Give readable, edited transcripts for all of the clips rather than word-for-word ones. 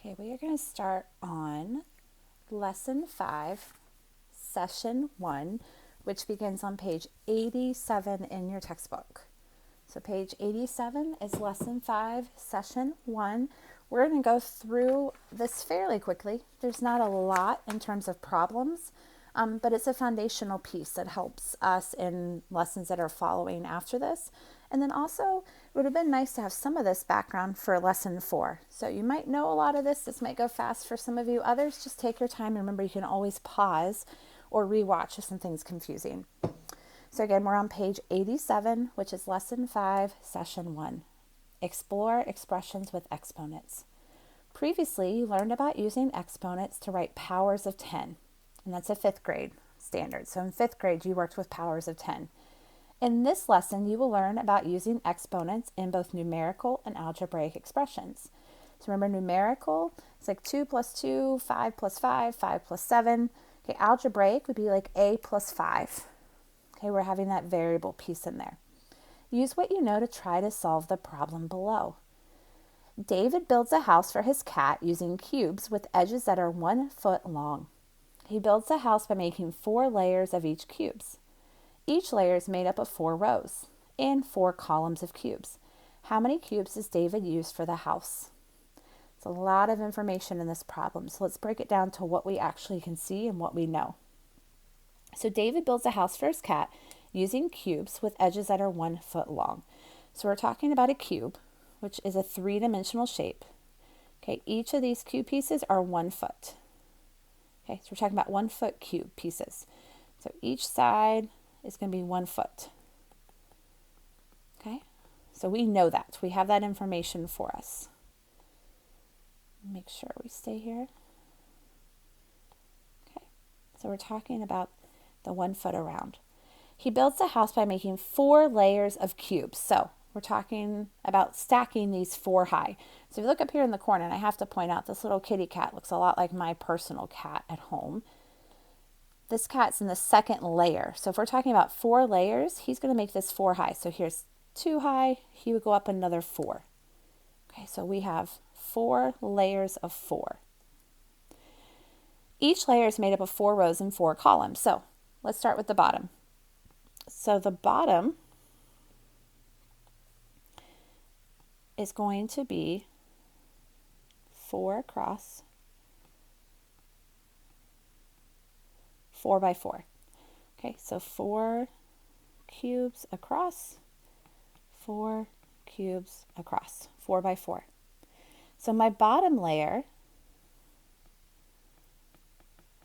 Okay, we are going to start on Lesson 5, Session 1, which begins on page 87 in your textbook. So page 87 is Lesson 5, Session 1. We're going to go through this fairly quickly. There's not a lot in terms of problems, but it's a foundational piece that helps us in lessons that are following after this. And then also, it would have been nice to have some of this background for lesson 4. So you might know a lot of this. This might go fast for some of you. Others, just take your time. Remember, you can always pause or rewatch if something's confusing. So again, we're on page 87, which is lesson 5, session 1. Explore expressions with exponents. Previously, you learned about using exponents to write powers of 10, and that's a 5th grade standard. So in 5th grade, you worked with powers of 10. In this lesson, you will learn about using exponents in both numerical and algebraic expressions. So remember, numerical, it's like 2 plus 2, 5 plus 5, 5 plus 7. Okay, algebraic would be like a plus 5. Okay, we're having that variable piece in there. Use what you know to try to solve the problem below. David builds a house for his cat using cubes with edges that are 1 foot long. He builds the house by making 4 layers of each cubes. Each layer is made up of 4 rows and 4 columns of cubes. How many cubes does David use for the house? It's a lot of information in this problem, so let's break it down to what we actually can see and what we know. So David builds a house for his cat using cubes with edges that are 1 foot long. So we're talking about a cube, which is a 3-dimensional shape. Okay, each of these cube pieces are 1 foot. Okay, so we're talking about 1 foot cube pieces. So each side is going to be 1 foot. Okay, so we know that. We have that information for us. Make sure we stay here. Okay, so we're talking about the 1 foot around. He builds the house by making 4 layers of cubes. So we're talking about stacking these 4 high. So if you look up here in the corner, and I have to point out, this little kitty cat looks a lot like my personal cat at home. This cat's in the 2nd layer. So if we're talking about 4 layers, he's going to make this 4 high. So here's 2 high. He would go up another 4. Okay, so we have 4 layers of 4. Each layer is made up of 4 rows and 4 columns. So let's start with the bottom. So the bottom is going to be 4 across, 4 by 4. Okay, so 4 cubes across, 4 cubes across, 4 by 4. So my bottom layer,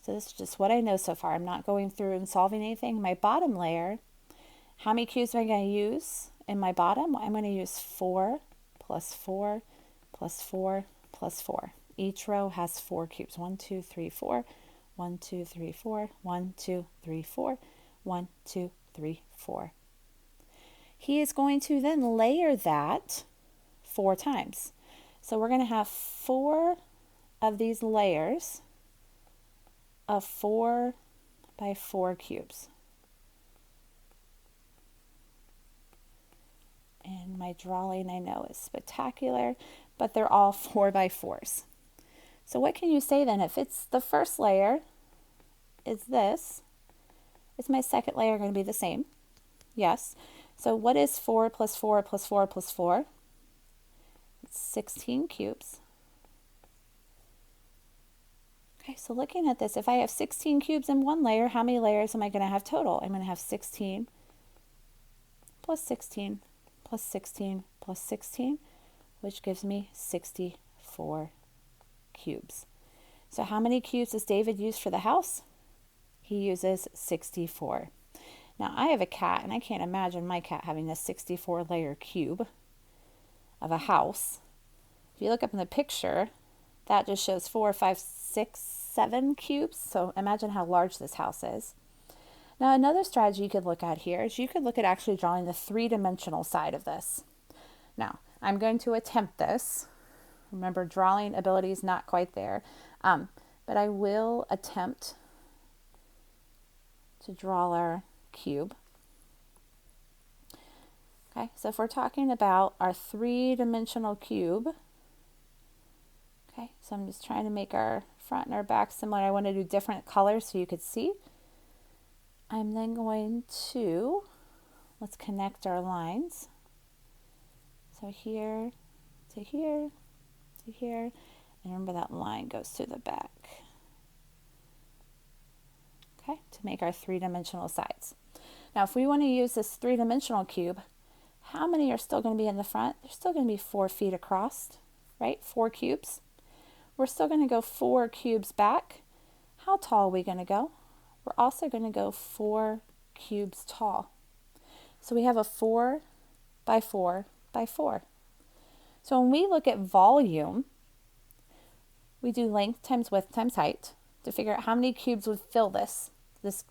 so this is just what I know so far. I'm not going through and solving anything. My bottom layer, how many cubes am I going to use in my bottom? I'm going to use 4 plus 4 plus 4 plus 4. Each row has 4 cubes. 1, 2, 3, 4. 1, 2, 3, 4. 1, 2, 3, 4. 1, 2, 3, 4. He is going to then layer that 4 times. So we're going to have 4 of these layers of 4 by 4 cubes. And my drawing, I know, is spectacular, but they're all 4 by 4s. So what can you say then? If it's the first layer is this, is my second layer going to be the same? Yes. So what is 4 plus 4 plus 4 plus 4? It's 16 cubes. Okay, so looking at this, if I have 16 cubes in one layer, how many layers am I going to have total? I'm going to have 16 plus 16 plus 16 plus 16, which gives me 64 cubes. So how many cubes does David use for the house? He uses 64. Now I have a cat, and I can't imagine my cat having a 64 layer cube of a house. If you look up in the picture, that just shows 4, 5, 6, 7 cubes. So imagine how large this house is. Now another strategy you could look at here is you could look at actually drawing the 3-dimensional side of this. Now I'm going to attempt this. Remember, drawing ability is not quite there, but I will attempt to draw our cube. Okay, so if we're talking about our 3-dimensional cube, Okay, so I'm just trying to make our front and our back similar. I want to do different colors so you could see. I'm then going to, let's connect our lines. So here to here to here, and remember that line goes to the back. Okay, to make our three-dimensional sides. Now, if we want to use this three-dimensional cube, how many are still going to be in the front? They're still going to be 4 feet across, right? 4 cubes. We're still going to go 4 cubes back. How tall are we going to go? We're also going to go 4 cubes tall. So we have a 4 by 4 by 4. So when we look at volume, we do length times width times height to figure out how many cubes would fill this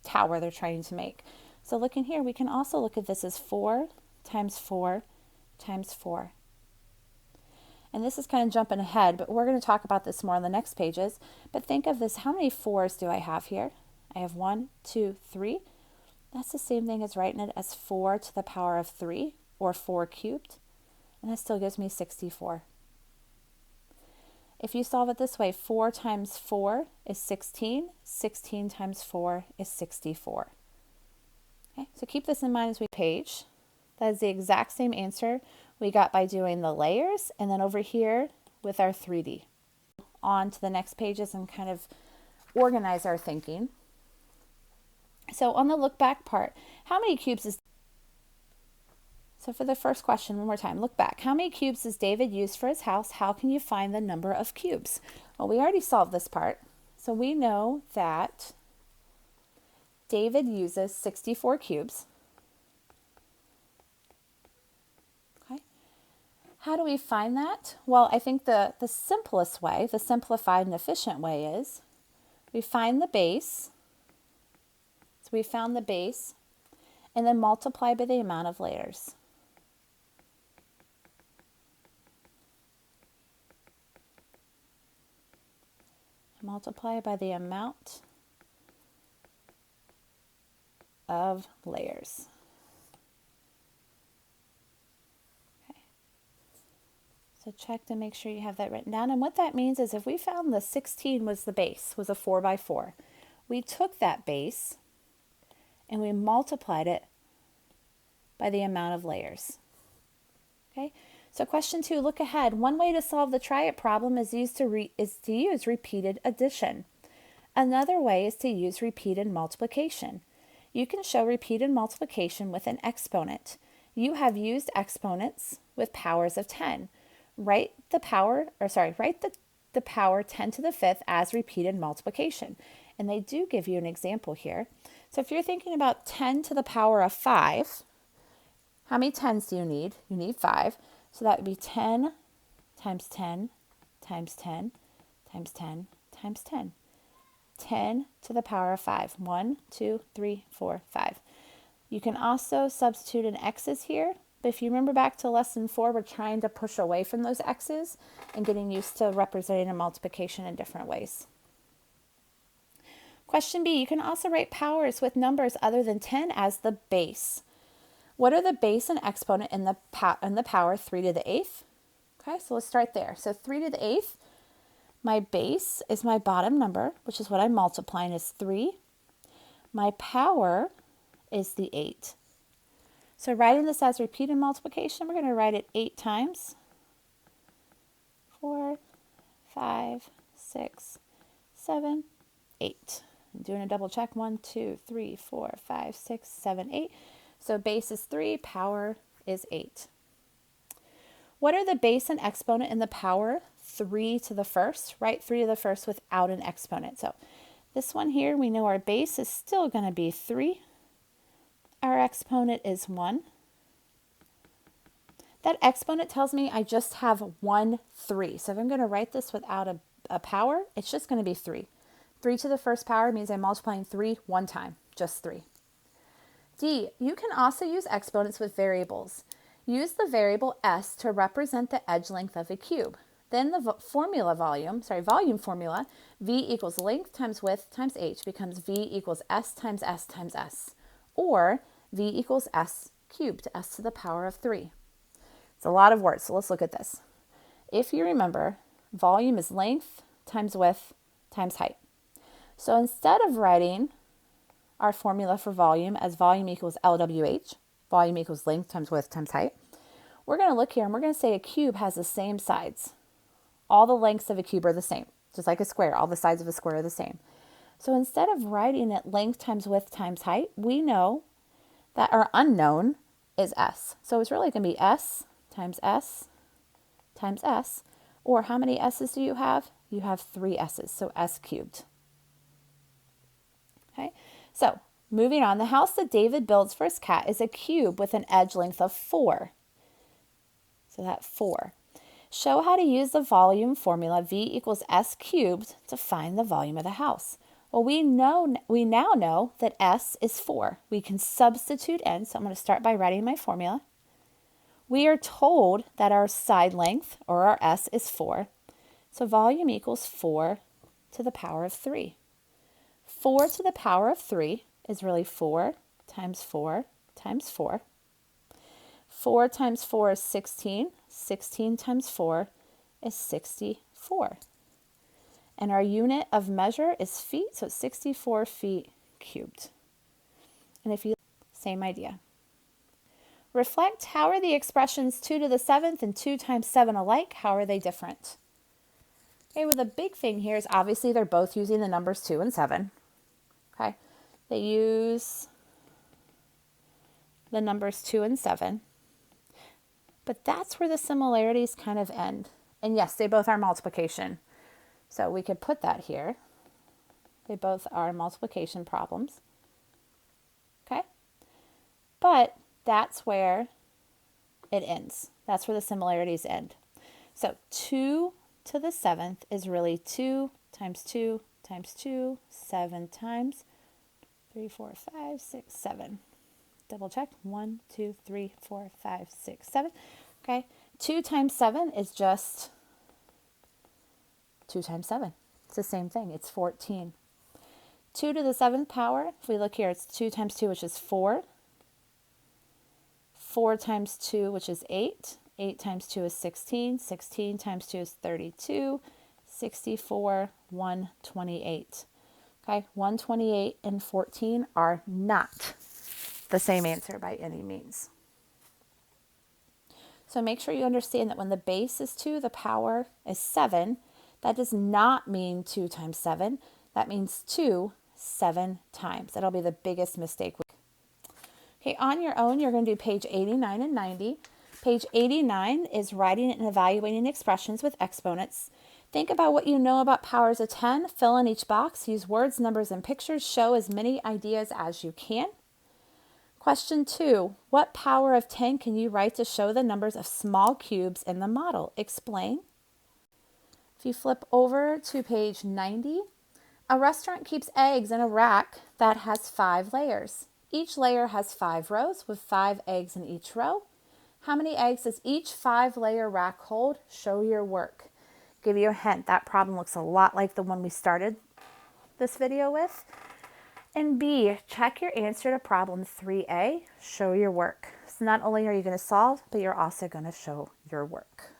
tower they're trying to make. So looking here, we can also look at this as 4 times 4 times 4. And this is kind of jumping ahead, but we're going to talk about this more on the next pages. But think of this, how many 4s do I have here? I have 1, 2, 3. That's the same thing as writing it as 4 to the power of 3, or 4 cubed. And that still gives me 64. If you solve it this way, 4 times 4 is 16. 16 times 4 is 64. Okay, so keep this in mind as we page. That is the exact same answer we got by doing the layers, and then over here with our 3D. On to the next pages and kind of organize our thinking. So on the look back part, how many cubes is... So for the first question, one more time, look back. How many cubes does David use for his house? How can you find the number of cubes? Well, we already solved this part. So we know that David uses 64 cubes. Okay. How do we find that? Well, I think the simplest way, the simplified and efficient way is we find the base. So we found the base and then multiply by the amount of layers. Multiply by the amount of layers. Okay. So check to make sure you have that written down. And what that means is if we found the 16 was the base, was a 4 by 4, we took that base and we multiplied it by the amount of layers. Okay. So question 2, look ahead. One way to solve the try it problem is to use repeated addition. Another way is to use repeated multiplication. You can show repeated multiplication with an exponent. You have used exponents with powers of 10. Write the power 10 to the 5th as repeated multiplication. And they do give you an example here. So if you're thinking about 10 to the power of 5, how many 10s do you need? You need 5. So that would be 10 times 10 times 10 times 10 times 10. 10 to the power of 5. 1, 2, 3, 4, 5. You can also substitute an x's here, but if you remember back to lesson 4, we're trying to push away from those x's and getting used to representing a multiplication in different ways. Question B, you can also write powers with numbers other than 10 as the base. What are the base and exponent in the power 3 to the 8th? Okay, so let's start there. So 3 to the 8th, my base is my bottom number, which is what I'm multiplying, is 3. My power is the 8. So writing this as repeated multiplication, we're going to write it 8 times. 4, 5, 6, 7, 8. I'm doing a double check. 1, 2, 3, 4, 5, 6, 7, 8. So base is 3, power is 8. What are the base and exponent in the power 3 to the 1st? Write 3 to the 1st without an exponent. So this one here, we know our base is still going to be 3. Our exponent is 1. That exponent tells me I just have 1 3. So if I'm going to write this without a power, it's just going to be 3. 3 to the 1st power means I'm multiplying 3 one time, just 3. D, you can also use exponents with variables. Use the variable s to represent the edge length of a cube. Then the volume formula, v equals length times width times h becomes v equals s times s times s, or v equals s cubed, s to the power of 3. It's a lot of words, so let's look at this. If you remember, volume is length times width times height. So instead of writing our formula for volume as volume equals LWH, volume equals length times width times height, we're going to look here and we're going to say a cube has the same sides. All the lengths of a cube are the same, just like a square. All the sides of a square are the same. So instead of writing it length times width times height, we know that our unknown is S. So it's really going to be S times S times S. Or how many S's do you have? You have 3 S's, so S cubed. Okay, so moving on, the house that David builds for his cat is a cube with an edge length of 4. So that 4. Show how to use the volume formula V equals S cubed to find the volume of the house. Well, we now know that S is 4. We can substitute in, so I'm going to start by writing my formula. We are told that our side length, or our S, is 4. So volume equals 4 to the power of 3. 4 to the power of 3 is really 4 times 4 times 4. 4 times 4 is 16. 16 times 4 is 64. And our unit of measure is feet, so it's 64 feet cubed. And if you, same idea. Reflect, how are the expressions 2 to the 7th and 2 times 7 alike? How are they different? Okay, well, the big thing here is obviously they're both using the numbers 2 and 7. Okay, they use the numbers 2 and 7. But that's where the similarities kind of end. And yes, they both are multiplication. So we could put that here. They both are multiplication problems. Okay? But that's where it ends. That's where the similarities end. So 2 to the 7th is really 2 times 2 times 2, 7 times 3, 4, 5, 6, 7. Double check. 1, 2, 3, 4, 5, 6, 7. Okay. 2 times 7 is just 2 times 7. It's the same thing. It's 14. 2 to the 7th power, if we look here, it's 2 times 2, which is 4. 4 times 2, which is 8. 8 times 2 is 16. 16 times 2 is 32. 64, 128. Okay, 128 and 14 are not the same answer by any means. So make sure you understand that when the base is 2, the power is 7. That does not mean 2 times 7. That means 2 7 times. That'll be the biggest mistake. Okay, on your own, you're going to do page 89 and 90. Page 89 is writing and evaluating expressions with exponents. Think about what you know about powers of 10. Fill in each box. Use words, numbers, and pictures. Show as many ideas as you can. Question 2. What power of 10 can you write to show the numbers of small cubes in the model? Explain. If you flip over to page 90, a restaurant keeps eggs in a rack that has 5 layers. Each layer has 5 rows with 5 eggs in each row. How many eggs does each 5-layer rack hold? Show your work. Give you a hint. That problem looks a lot like the one we started this video with. And B, check your answer to problem 3A. Show your work. So not only are you going to solve, but you're also going to show your work.